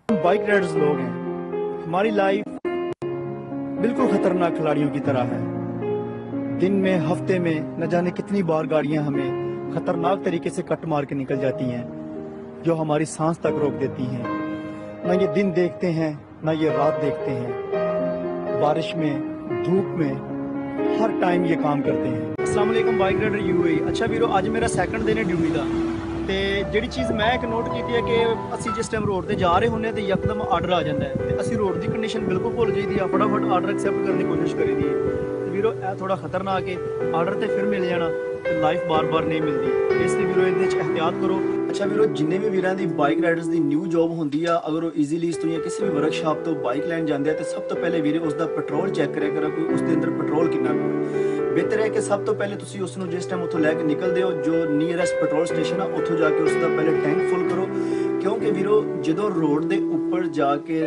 हम bike Riders लोग हैं। हमारी लाइफ बिल्कुल खतरनाक खिलाड़ियों की तरह है। दिन में, हफ्ते में न जाने कितनी बार गाड़ियां हमें खतरनाक तरीके से कट मार के निकल जाती हैं, जो हमारी सांस तक रोक देती हैं। न ये दिन देखते हैं, न ये रात देखते हैं। बारिश में, धूप में, हर टाइम ये काम करते हैं। अस्सलाम वालेकुम बाइक राइडर यूएई। अच्छा वीरो, अज मेरा सैकंड दिन है ड्यूटी का। ਤੇ ਜਿਹੜੀ ਚੀਜ਼ ਮੈਂ ਇੱਕ ਨੋਟ ਕੀਤੀ ਹੈ ਕਿ ਅਸੀਂ ਜਿਸ ਟਾਈਮ ਰੋਡ ਤੇ ਜਾ ਰਹੇ ਹੁੰਦੇ ਤੇ ਯਕਦਮ ਆਰਡਰ ਆ ਜਾਂਦਾ ਹੈ ਤੇ ਅਸੀਂ ਰੋਡ ਦੀ ਕੰਡੀਸ਼ਨ ਬਿਲਕੁਲ ਭੁੱਲ ਜਾਈਦੀ ਆ, ਫਟਾਫਟ ਆਰਡਰ ਐਕਸੈਪਟ ਕਰਨ ਦੀ ਕੋਸ਼ਿਸ਼ ਕਰੀਦੀ ਹੈ। ਤੇ ਵੀਰੋ ਇਹ ਥੋੜਾ ਖਤਰਨਾਕ ਹੈ, ਆਰਡਰ ਤੇ ਫਿਰ ਮਿਲ ਜਾਣਾ ਤੇ ਲਾਈਫ ਬਾਰ-ਬਾਰ ਨਹੀਂ ਮਿਲਦੀ, ਇਸ ਲਈ ਵੀਰੋ ਇਹਦੇ ਵਿੱਚ ਇhtiyat ਕਰੋ। ਅੱਛਾ ਵੀਰੋ, ਜਿੰਨੇ ਵੀ ਵੀਰਾਂ ਦੀ ਬਾਈਕ ਰਾਈਡਰਸ ਦੀ ਨਿਊ ਜੌਬ ਹੁੰਦੀ ਆ, ਅਗਰ ਉਹ ਈਜ਼ੀਲੀ ਇਸ ਤੋਂ ਜਾਂ ਕਿਸੇ ਵੀ ਵਰਕਸ਼ਾਪ ਤੋਂ ਬਾਈਕ ਲੈਣ ਜਾਂਦੇ ਆ ਤੇ ਸਭ ਤੋਂ ਪਹਿਲੇ ਵੀਰੇ ਉਸ ਦਾ ਪੈਟਰੋਲ ਚੈੱਕ ਕਰਿਆ ਕਰੋ ਕਿ ਉਸ ਦੇ ਅੰਦਰ ਪੈਟਰੋਲ ਕਿੰਨਾ ਹੈ। ਬਿਹਤਰ ਹੈ ਕਿ ਸਭ ਤੋਂ ਪਹਿਲੇ ਤੁਸੀਂ ਉਸ ਨੂੰ ਜਿਸ ਟਾਈਮ ਉੱਥੋਂ ਲੈ ਕੇ ਨਿਕਲਦੇ ਹੋ, ਜੋ ਨੀਅਰੈਸਟ ਪੈਟਰੋਲ ਸਟੇਸ਼ਨ ਆ ਉੱਥੋਂ ਜਾ ਕੇ ਉਸ ਦਾ ਪਹਿਲੇ ਟੈਂਕ ਫੁੱਲ ਕਰੋ, ਕਿਉਂਕਿ ਵੀਰੋ ਜਦੋਂ ਰੋਡ ਦੇ ਉੱਪਰ ਜਾ ਕੇ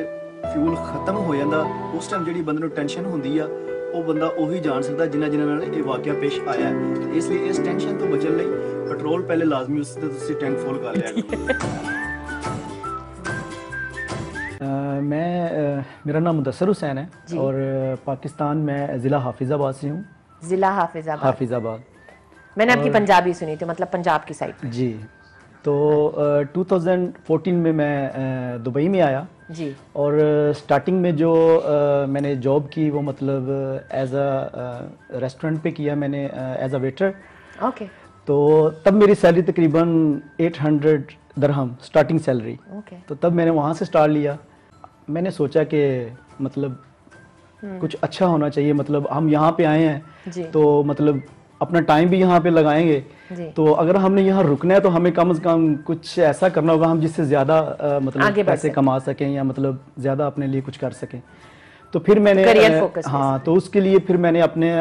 ਫਿਊਲ ਖਤਮ ਹੋ ਜਾਂਦਾ ਉਸ ਟਾਈਮ ਜਿਹੜੀ ਬੰਦੇ ਨੂੰ ਟੈਨਸ਼ਨ ਹੁੰਦੀ ਆ ਉਹ ਬੰਦਾ ਉਹੀ ਜਾਣ ਸਕਦਾ ਜਿਨ੍ਹਾਂ ਨਾਲ ਇਹ ਵਾਕਿਆ ਪੇਸ਼ ਆਇਆ ਹੈ। ਇਸ ਲਈ ਇਸ ਟੈਨਸ਼ਨ ਤੋਂ ਬਚਣ ਲਈ ਪੈਟਰੋਲ ਪਹਿਲੇ ਲਾਜ਼ਮੀ ਉਸ ਤੇ ਤੁਸੀਂ टैंक फुल कर लिया। मेरा नाम मुदस्सर हुसैन है और पाकिस्तान में ज़िला हाफिज़ाबाद से हूँ। ज़िला हाफिज़ाबाद। हाफिज़ाबाद। मैंने आपकी पंजाबी सुनी थी, मतलब पंजाब की साइड। जी, तो 2014 में मैं दुबई में आया जी। और स्टार्टिंग में जो मैंने जॉब की वो मतलब एज अ रेस्टोरेंट पे किया मैंने, एज अ वेटर। ओके। तो तब मेरी सैलरी तकरीबन 800 दरहम स्टार्टिंग सैलरी। ओके। तो तब मैंने वहाँ से स्टार्ट लिया। मैंने सोचा कि मतलब कुछ अच्छा होना चाहिए, मतलब हम यहाँ पे आए हैं जी। तो मतलब अपना टाइम भी यहाँ पे लगाएंगे जी। तो अगर हमने यहाँ रुकना है तो हमें कम से कम कुछ ऐसा करना होगा हम जिससे ज़्यादा मतलब पैसे कमा सकें या मतलब ज़्यादा अपने लिए कुछ कर सकें। तो फिर मैंने हाँ, तो उसके लिए फिर मैंने अपने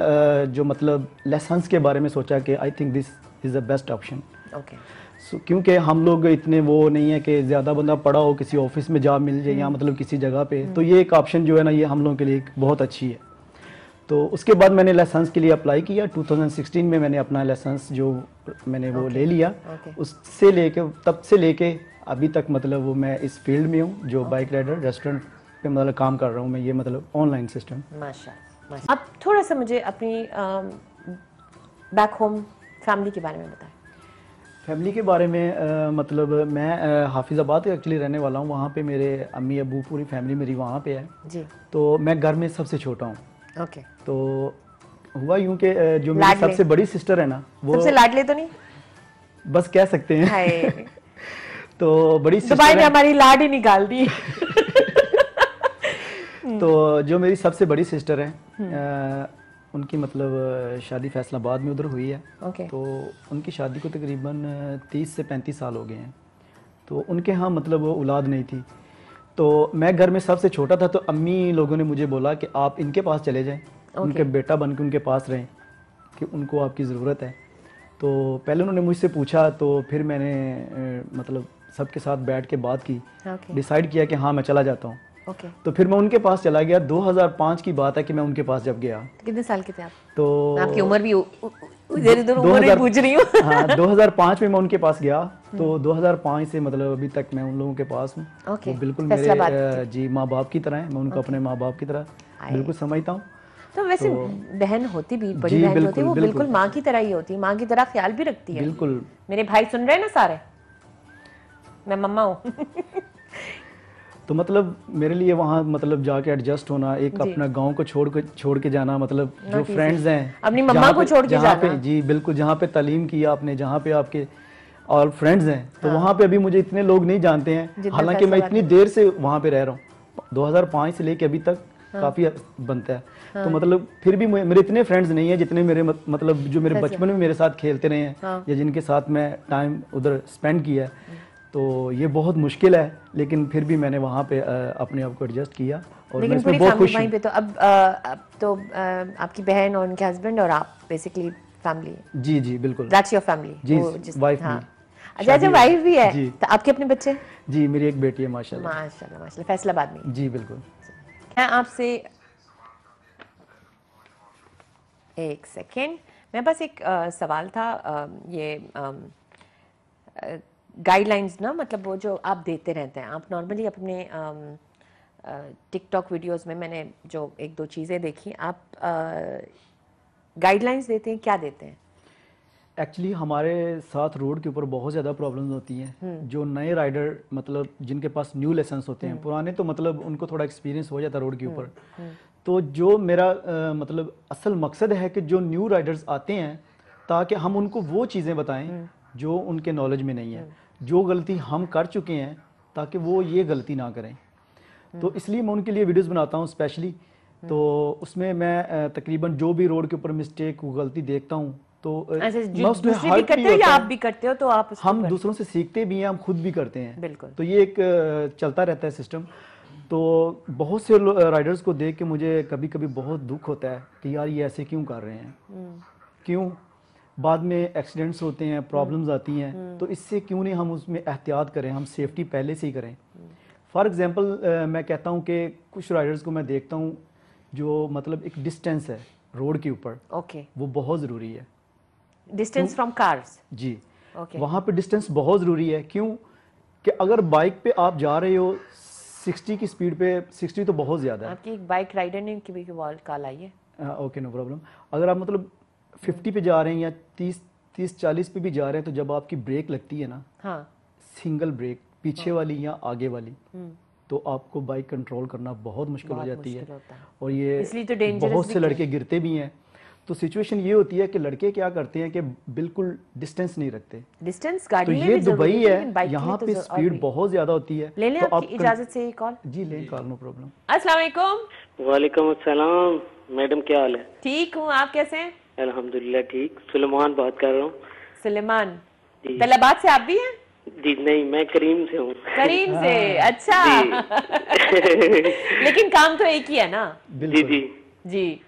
जो मतलब लेसन्स के बारे में सोचा कि I think this is the best option. Okay. क्योंकि हम लोग इतने वो नहीं है कि ज़्यादा बंदा पढ़ा हो, किसी ऑफिस में जॉब मिल जाए या मतलब किसी जगह पे, तो ये एक ऑप्शन जो है ना ये हम लोगों के लिए बहुत अच्छी है। तो उसके बाद मैंने लाइसेंस के लिए अप्लाई किया। 2016 में मैंने अपना लाइसेंस जो मैंने वो ले लिया। उससे लेके तब से लेके अभी तक मतलब वो मैं इस फील्ड में हूँ जो बाइक राइडर रेस्टोरेंट पे मतलब काम कर रहा हूँ मैं, ये मतलब ऑनलाइन सिस्टम। माशाल्लाह। अब थोड़ा सा मुझे अपनी बैक होम फैमिली के बारे में बताएं। फैमिली के बारे में मतलब मैं हाफिज़ाबाद एक्चुअली रहने वाला हूँ। वहाँ पे मेरे अम्मी अबू पूरी फैमिली मेरी वहाँ पे है जी। तो मैं घर में सबसे छोटा हूँ। ओके। तो हुआ यूँ कि जो मेरी सबसे बड़ी सिस्टर है ना वो सबसे लाडले तो नहीं, बस कह सकते हैं। तो बड़ी दुबई ने हमारी लाड ही निकाल दी। तो जो मेरी सबसे बड़ी सिस्टर है उनकी मतलब शादी फैसलाबाद में उधर हुई है। तो उनकी शादी को तकरीबन 30 से 35 साल हो गए हैं। तो उनके यहाँ मतलब औलाद नहीं थी, तो मैं घर में सबसे छोटा था। तो अम्मी लोगों ने मुझे बोला कि आप इनके पास चले जाएं, उनके बेटा बन के उनके पास रहें कि उनको आपकी ज़रूरत है। तो पहले उन्होंने मुझसे पूछा, तो फिर मैंने मतलब सबके साथ बैठ के बात की, डिसाइड किया कि हाँ मैं चला जाता हूँ। तो फिर मैं उनके पास चला गया। 2005 की बात है कि मैं उनके पास जब गया। तो कितने साल के थे आप? तो आपकी उम्र भी इधर उम्र भी पूछ रही हूँ। हाँ, 2005 में मैं उनके पास गया। तो 2005 से मतलब अभी तक मैं उन लोगों के पास हूँ। वो बिल्कुल मेरे जी माँ बाप की तरह है। मैं उनको अपने माँ बाप की तरह बिल्कुल समझता हूँ। तो वैसे बहन होती भी, बड़ी बहन होती है, वो बिल्कुल माँ की तरह ही होती है, माँ की तरह ख्याल भी रखती है। बिल्कुल। मेरे भाई सुन रहे हैं ना सारे, मैं मम्मा हूँ। तो मतलब मेरे लिए वहाँ मतलब जाके एडजस्ट होना, एक अपना गांव को छोड़ के जाना, मतलब जो फ्रेंड्स हैं अपनी मम्मा को छोड़ के जाना। जी बिल्कुल, जहाँ पे तालीम किया आपने, जहाँ पे आपके और फ्रेंड्स हैं, तो वहाँ पे अभी मुझे इतने लोग नहीं जानते हैं। हालांकि मैं इतनी देर से वहाँ पे रह रहा हूँ, 2005 से लेके अभी तक काफ़ी बनता है। तो मतलब फिर भी मेरे इतने फ्रेंड्स नहीं है जितने मेरे मतलब जो मेरे बचपन में मेरे साथ खेलते रहे हैं या जिनके साथ मैं टाइम उधर स्पेंड किया है। तो ये बहुत मुश्किल है, लेकिन फिर भी मैंने वहाँ पे अपने आप को एडजस्ट किया और मैं इसमें बहुत खुश हूँ। पे तो अब तो आपकी बहन और उनके हस्बैंड और आप बेसिकली फैमिली। जी जी बिल्कुल, दैट्स योर फैमिली। जी, वाइफ भी। अच्छा, वाइफ भी है। तो आपके अपने बच्चे? जी, मेरी एक बेटी है माशाल्लाह। माशाल्लाह माशाल्लाह। फैसलाबाद में? जी बिल्कुल। मैं आपसे एक सेकेंड, मेरे पास एक सवाल था। ये गाइडलाइंस ना, मतलब वो जो आप देते रहते हैं, आप नॉर्मली अपने टिकटॉक वीडियोस में मैंने जो एक दो चीज़ें देखी, आप गाइडलाइंस देते हैं, क्या देते हैं? एक्चुअली हमारे साथ रोड के ऊपर बहुत ज़्यादा प्रॉब्लम्स होती हैं। जो नए राइडर मतलब जिनके पास न्यू लाइसेंस होते हैं, पुराने तो मतलब उनको थोड़ा एक्सपीरियंस हो जाता है रोड के ऊपर। तो जो मेरा मतलब असल मकसद है कि जो न्यू राइडर्स आते हैं, ताकि हम उनको वो चीज़ें बताएं जो उनके नॉलेज में नहीं है, जो गलती हम कर चुके हैं, ताकि वो ये गलती ना करें। तो इसलिए मैं उनके लिए वीडियोस बनाता हूँ स्पेशली। तो उसमें मैं तकरीबन जो भी रोड के ऊपर मिस्टेक गलती देखता हूँ, तो अच्छा, मैं उसमें दूसरे भी हेल्प करते भी हो या होता आप हूँ। भी करते हो? तो आप हम दूसरों से सीखते भी हैं, हम खुद भी करते हैं। बिल्कुल। तो ये एक चलता रहता है सिस्टम। तो बहुत से राइडर्स को देख के मुझे कभी कभी बहुत दुख होता है कि यार ये ऐसे क्यों कर रहे हैं, क्यों बाद में एक्सीडेंट्स होते हैं, प्रॉब्लम्स आती हैं। तो इससे क्यों नहीं हम उसमें एहतियात करें, हम सेफ्टी पहले से ही करें। फॉर एग्जांपल मैं कहता हूँ कि कुछ राइडर्स को मैं देखता हूँ जो मतलब एक डिस्टेंस है रोड के ऊपर, ओके, वो बहुत ज़रूरी है। Distance from cars. जी, ओके, वहाँ पे डिस्टेंस बहुत ज़रूरी है। क्यों कि अगर बाइक पे आप जा रहे हो 60 की स्पीड पे, 60 तो बहुत ज़्यादा है। आपकी एक बाइक राइडर ने की भी कॉल आई है। Okay, no problem. अगर आप मतलब 50 पे जा रहे हैं या 30-40 पे भी जा रहे हैं, तो जब आपकी ब्रेक लगती है ना, हाँ, सिंगल ब्रेक, पीछे वाली या आगे वाली, तो आपको बाइक कंट्रोल करना बहुत मुश्किल हो जाती है। और ये इसलिए तो dangerous बहुत से दिखते लड़के गिरते भी हैं। तो सिचुएशन ये होती है कि लड़के क्या करते हैं कि बिल्कुल डिस्टेंस नहीं रखते। डिस्टेंस तो गाड़ी में ये भी जरूरी दुबई है, है, लेकिन बाइक के लिए यहाँ तो पे और स्पीड भी। बहुत ज़्यादा होती है। ले लें तो आपकी इजाजत से ये कॉल? जी लें कॉल, नो प्रॉब्लम। अस्सलाम वालेकुम। वालेकुम अस्सलाम। मैडम क्या हाल है? ठीक हूँ, आप कैसे हैं? अल्हम्दुलिल्लाह ठीक। सुलेमान बात कर रहा हूँ। सुलेमान, जी। तलाबाद से आप भी हैं? जी नहीं, मैं करीम से हूँ। करीम से, अच्छा। लेकिन काम तो एक ही है ना? जी जी जी।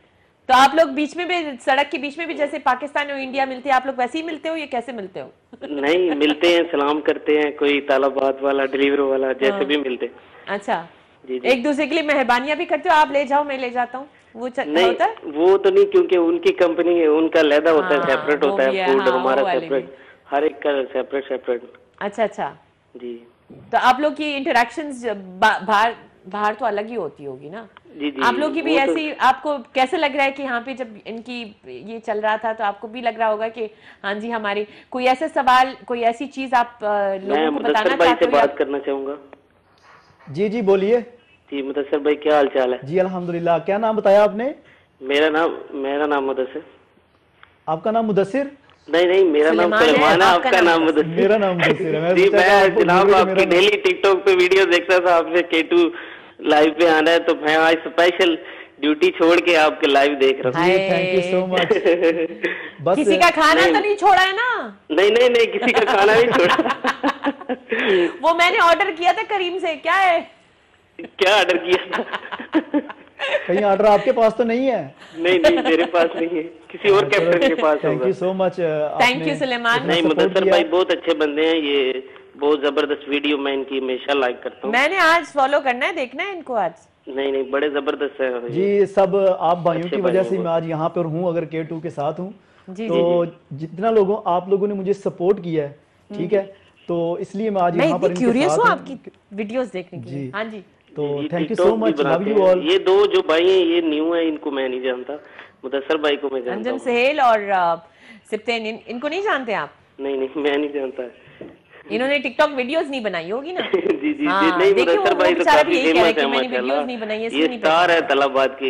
तो आप लोग बीच में भी, सड़क के बीच में भी जैसे पाकिस्तान और इंडिया मिलती है, आप लोग वैसे ही मिलते हो या कैसे मिलते हो? नहीं, मिलते हैं, सलाम करते हैं, कोई तालाबाद वाला, डिलीवर वाला, जैसे भी मिलते हैं। अच्छा, जी जी। एक दूसरे के लिए मेहरबानियां भी करते हो, आप ले जाओ मैं ले जाता हूँ, वो नहीं, होता है? वो तो नहीं, क्योंकि उनकी कंपनी है, उनका लहदा होता है, सेपरेट वो होता भी है है, फूड, हाँ, हमारा वो वाली सेपरेट, हर एक का सेपरेट सेपरेट। अच्छा अच्छा। जी तो आप लोग की इंटरेक्शंस बाहर बाहर तो अलग ही होती होगी ना? जी जी। आप लोग की भी वो तो- ऐसी, आपको कैसे लग रहा है कि यहाँ पे जब इनकी ये चल रहा था तो आपको भी लग रहा होगा कि हाँ जी हमारी कोई ऐसे सवाल, कोई ऐसी चीज आप मैं लोगों को बताना मुदस्सर भाई चाहते से हो? बात करना चाहूंगा। जी जी बोलिए। जी मुदस्सर भाई, क्या हाल चाल है? जी अल्हम्दुलिल्लाह। क्या नाम बताया आपने? मेरा नाम मुदस्सर। आपका नाम मुदस्सिर? नहीं नहीं, मेरा नाम सुलेमान है, सुलेमान है, आपका आपका नाम नाम मुदस्सिर। मेरा नाम मुदस्सिर है। मैं जी, सोचा कि मैं आपको जनाब बोलोगे आपकी मेरा नाम- डेली टिकटॉक पे वीडियो देखता था, आपसे K2 लाइव पे आना है, तो मैं आज स्पेशल ड्यूटी छोड़ के आपके लाइव देख रहा हूँ। जी थैंक यू सो मच। बस किसी का खाना नहीं। तो नहीं छोड़ा है ना? नहीं नहीं नहीं, किसी का खाना नहीं छोड़ा। वो मैंने ऑर्डर किया था करीम से, क्या है? क्या ऑर्डर किया था? कहीं ऑर्डर आपके पास तो नहीं है? नहीं नहीं, मेरे पास नहीं है, किसी और कैप्टन के पास थैंक होगा। You so much. Thank you Suleman. नहीं, मुदस्सर भाई बहुत अच्छे बंदे हैं, ये बहुत जबरदस्त वीडियो मैं इनकी हमेशा लाइक करता हूँ। मैंने आज फॉलो करना है, देखना है इनको आज। नहीं नहीं, बड़े जबरदस्त है जी सब आप भाइयों अच्छे की वजह भाई से हैं मैं आज यहाँ पर हूँ, अगर K2 के साथ हूँ। जी तो जितना आप लोगों ने मुझे सपोर्ट किया है, ठीक है, तो इसलिए मैं आज मैं यहाँ पर इतनी इनके क्यूरियस साथ हूँ हूँ। आपकी वीडियोस देखने के लिए। जी। हाँ जी। तो जी, थैंक यू TikTok सो भी मच, लव बनाते यू हैं। ऑल। ये दो जो भाई हैं, ये न्यू है, इनको मैं नहीं जानता। मुदस्सर भाई को मैं जानता अंजम हूँ। सहेल और सिप्तेन, इनको नहीं जानते आप? नहीं नहीं, मैं नहीं जानता। इन्होंने टिकटॉक वीडियोस नहीं बनाई होगी ना? जी जी हाँ, नहीं, देखिए मुदस्सर वो भाई तो बेचारा भी काफी यही कह रहा है फेमस कि है मैंने माशाल्लाह। वीडियोस नहीं बनाई, इसलिए ये नहीं स्टार है पहचानता। तलाबाद के,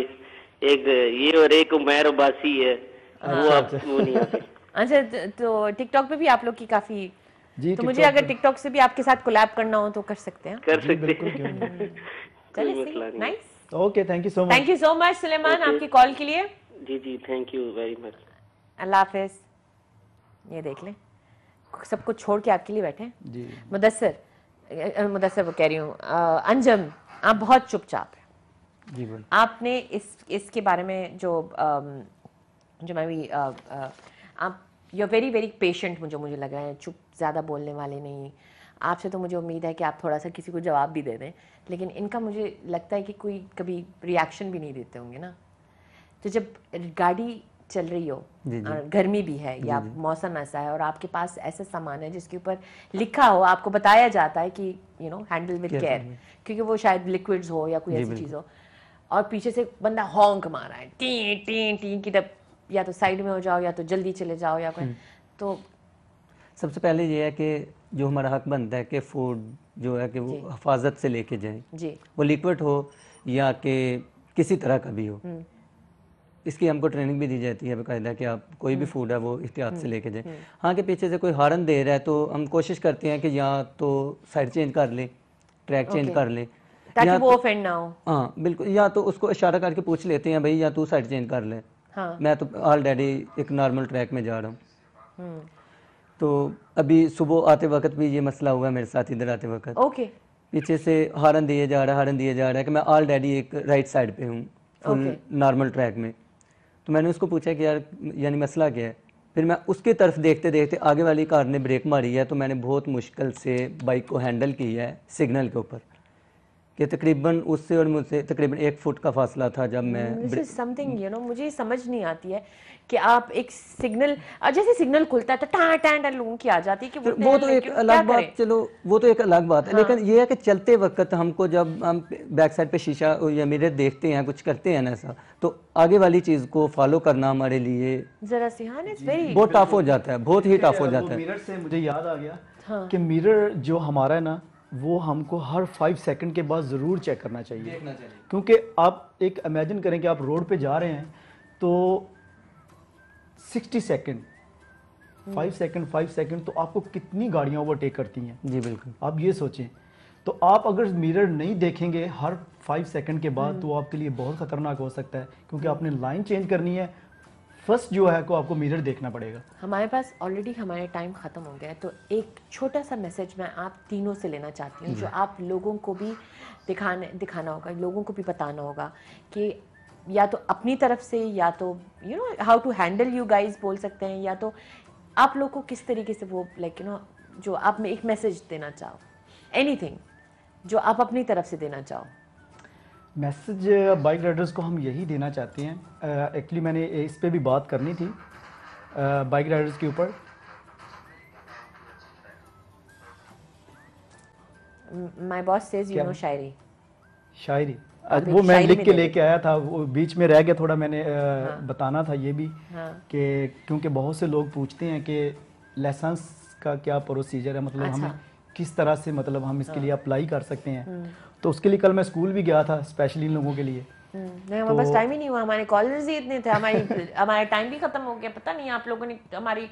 एक ये और एक उमैर अब्बासी है, वो आप वो नहीं आते। अच्छा, तो टिकटॉक पे भी आप लोग की काफी, जी तो मुझे TikTok अगर पे- टिकटॉक से भी आपके साथ कोलैब करना हो तो कर सकते हैं? कर जी सकते बिल्कुल, हैं। क्यों नहीं। कोई चलिए, मसला नहीं। Nice. Okay thank you so much. Thank you so much Suleman Okay. आपकी कॉल के लिए। जी जी, थैंक यू वेरी मच। अल्लाह हाफिज। ये देख लें, सब कुछ छोड़ के आपके लिए बैठे हैं। जी मुदस्सर वो कह रही हूँ, अंजम आप बहुत चुपचाप हैं। जी बोल। आपने इसके बारे में जो मैं भी आप you are very very patient, मुझे लग रहा है, चुप, ज़्यादा बोलने वाले नहीं। आपसे तो मुझे उम्मीद है कि आप थोड़ा सा किसी को जवाब भी दे दें, लेकिन इनका मुझे लगता है कि कोई कभी रिएक्शन भी नहीं देते होंगे ना। तो जब गाड़ी चल रही हो और गर्मी भी है या मौसम ऐसा है और आपके पास ऐसा सामान है जिसके ऊपर लिखा हो, आपको बताया जाता है कि हैंडल विद केयर, क्योंकि वो शायद लिक्विड्स हो या कोई ऐसी चीज़ हो, और पीछे से बंदा हॉन्क मार रहा है टी टी टी की, तब या तो साइड में हो जाओ या तो जल्दी चले जाओ या कोई। तो सबसे पहले ये है कि जो हमारा हक बनता है कि फूड जो है कि वो हिफाजत से लेके जाएं जी, वो लिक्विड हो या कि किसी तरह का भी हो, इसकी हमको ट्रेनिंग भी दी जाती है बाकायदा कि आप कोई भी फूड है वो एहतियात से लेके जाएं। हाँ कि पीछे से कोई हॉर्न दे रहा है तो हम कोशिश करते हैं कि या तो साइड चेंज कर लें, ट्रैक चेंज कर लें, ताकि वो ऑफेंड ना हो। हाँ बिल्कुल, या तो उसको इशारा करके पूछ लेते हैं भाई या तू साइड चेंज कर ले, मैं तो ऑलरेडी एक नॉर्मल ट्रैक में जा रहा हूँ। तो अभी सुबह आते वक्त भी ये मसला हुआ मेरे साथ, इधर आते वक्त पीछे से हॉर्न दिए जा रहा है कि मैं ऑलरेडी एक राइट साइड पे हूँ फुल नॉर्मल ट्रैक में। तो मैंने उसको पूछा कि यार यानी मसला क्या है, फिर मैं उसकी तरफ देखते देखते आगे वाली कार ने ब्रेक मारी है, तो मैंने बहुत मुश्किल से बाइक को हैंडल किया है सिग्नल के ऊपर, कि तकरीबन उससे और मुझसे तकरीबन 1 फुट का फासला था जब मैं समथिंग मुझे समझ नहीं आती है कि आप एक सिग्नल, जैसे सिग्नल खुलता है तो टां टां टां लोगों की आ जाती है कि वो तो एक अलग बात, चलो वो तो एक अलग बात है, लेकिन ये है कि चलते वक्त हमको जब हम बैक साइड पे शीशा या मिरर देखते हैं, कुछ करते हैं ना ऐसा, तो आगे वाली चीज को फॉलो करना हमारे लिए जरा सी बहुत टफ हो जाता है, बहुत ही टफ हो जाता है। मिरर से मुझे याद आ गया कि मिरर जो हमारा है ना, वो हमको हर 5 सेकंड के बाद ज़रूर चेक करना चाहिए, क्योंकि आप एक इमेजिन करें कि आप रोड पे जा रहे हैं तो 60 सेकंड 5 सेकंड तो आपको कितनी गाड़ियां ओवरटेक करती हैं। जी बिल्कुल, आप ये सोचें, तो आप अगर मिरर नहीं देखेंगे हर 5 सेकंड के बाद तो आपके लिए बहुत ख़तरनाक हो सकता है, क्योंकि आपने लाइन चेंज करनी है, फर्स्ट जो है को आपको मिरर देखना पड़ेगा। हमारे पास ऑलरेडी हमारे टाइम ख़त्म हो गया है, तो एक छोटा सा मैसेज मैं आप तीनों से लेना चाहती हूँ, जो आप लोगों को भी दिखाना होगा, लोगों को भी बताना होगा कि या तो अपनी तरफ से या तो how to handle you guys बोल सकते हैं, या तो आप लोग को किस तरीके से वो जो आप में एक मैसेज देना चाहो, एनीथिंग जो आप अपनी तरफ से देना चाहो। मैसेज बाइक राइडर्स को हम यही देना चाहते हैं, एक्चुअली मैंने इस पे भी बात करनी थी बाइक राइडर्स के ऊपर। माय बॉस सेज शायरी वो मैं लिख के लेके आया था, वो बीच में रह गया थोड़ा, मैंने बताना था ये भी कि क्योंकि बहुत से लोग पूछते हैं कि लाइसेंस का क्या प्रोसीजर है, मतलब हम किस तरह से मतलब हम इसके लिए अप्लाई कर सकते हैं। तो उसके लिए कल मैं स्कूल भी गया था स्पेशली इन लोगों के लिए। नहीं, हमारे पास टाइम ही नहीं हुआ, हमारे कॉलेज ही इतने थे, हमारा टाइम भी खत्म हो गया, पता नहीं आप लोगों ने हमारी